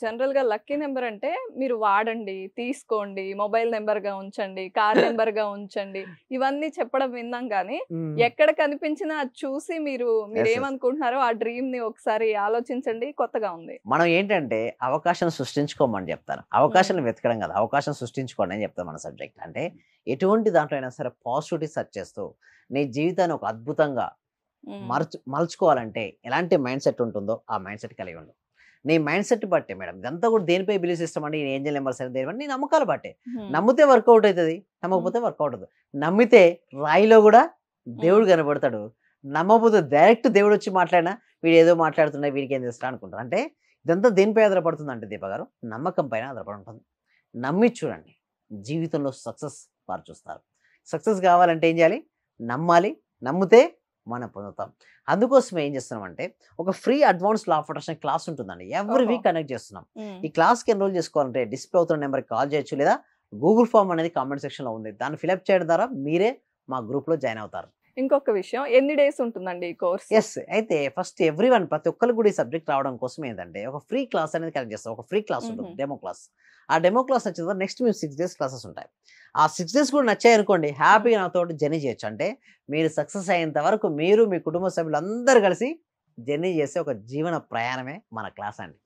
జనరల్‌గా lucky number అంటే మీరు వాడండి, తీసుకోండి, మొబైల్ నంబర్‌గా ఉంచండి, కార్ నంబర్‌గా ఉంచండి. ఇవన్నీ చెప్పడం విన్నాం గానీ, హ్మ్. ఎక్కడ కనిపించినా అది చూసి యెస్. యెస్. మీరేమనుకుంటున్నారో ఆ డ్రీమ్‌ని ఒకసారి ఆలోచించండి. కొత్తగా ఉంది. మనం ఏంటంటే అవకాశం సృష్టించుకోమని జెప్తాను. హ్మ్. అవకాశాలను వెతకడం గాదు. అవకాశం సృష్టించుకోండి అని జెప్తాం మన సబ్జెక్ట్. అంటే ఎటువంటి దాంట్లో అయినా సరే పాజిటివిటీ సెర్చ్ చేస్తూ నీ జీవితాన్ని ఒక అద్భుతంగా హ్మ్. మలుచుకోవాలంటే ఎలాంటి మైండ్‌సెట్ ఉంటుందో ఆ మైండ్‌సెట్ కలిగి ఉండు. నీ మైండ్‌సెట్ బట్టే మేడం. ఇదంతా గూడా దేనిపై బిలీవ్ సిస్టమ్ అంటే ఈ ఏంజెల్ నంబర్స్ అని దేనివని నీ నమ్మకాల బట్టే. హ్మ్. నమ్మితే వర్కౌట్ అయితది. హ్మ్. నమ్మకపోతే వర్కౌట్ అవ్వదు. నమ్మితే రాయిలో గూడా హ్మ్. దేవుడు కనపడతాడు. నమ్మకపోతే డైరెక్ట్ దేవుడొచ్చి మాట్లాడినా వీడేదో మాట్లాడుతున్నాడు వీడికేం తెలుసురా అనుకుంటారు. అంటే ఇదంతా దేనిపై ఆధారపడుతుందంటే దీప గారు నమ్మకం పైన ఆధారపడి ఉంటుంది. నమ్మి చూడండి. జీవితంలో సక్సెస్ వారు చూస్తారు. సక్సెస్ గావాలంటే ఏం జేయాలి? నమ్మాలి. నమ్మితే మనం పొందుతాం. అందుకోసమే ఏం చేస్తున్నామంటే, ఒక free advance law of attraction class ఉంటుందండి. ఎవ్రీ ఓహో! వీక్ కండక్ట్ చేస్తున్నాం. హ్మ్. ఈ క్లాస్‌కి ఎన్రోల్ చేసుకోవాలంటే డిస్‌ప్లే అవుతున్న నంబర్‌కి కాల్ చేయొచ్చు. లేదా గూగుల్ ఫార్మ్ అనేది కామెంట్ సెక్షన్‌లో ఉంది. దాన్ని ఫిలప్ చేయడం ద్వారా మీరే మా గ్రూప్‌లో జాయిన్ అవుతారు. ఇంకొక విషయం ఎన్ని డేస్ ఉంటుందండి ఈ కోర్సు? యెస్. అయితే ఫస్ట్ ఎవ్రీవన్ ప్రతి ఒక్కళ్ళకి కూడా ఈ సబ్జెక్ట్ రావడం కోసం ఏందంటే, ఒక ఫ్రీ క్లాస్ అనేది కండక్ట్ చేస్తాం. ఒక ఫ్రీ క్లాస్ ఉంటుంది. హుహు. Demo class. ఆ డెమో క్లాస్ నచ్చిన తర్వాత నెక్స్ట్ మేము 6 డేస్ క్లాసెస్ ఉంటాయి. ఆ 6 డేస్ కూడా నచ్చాయనుకోండి హ్మ్. హ్యాపీగా నాతోటి జర్నీ చేయొచ్చు. అంటే మీరు సక్సెస్ అయ్యేంత వరకు మీరు, మీ కుటుంబ సభ్యులందరూ కలిసి జర్నీ చేసే ఒక జీవన ప్రయాణమే మన క్లాస్ అండి.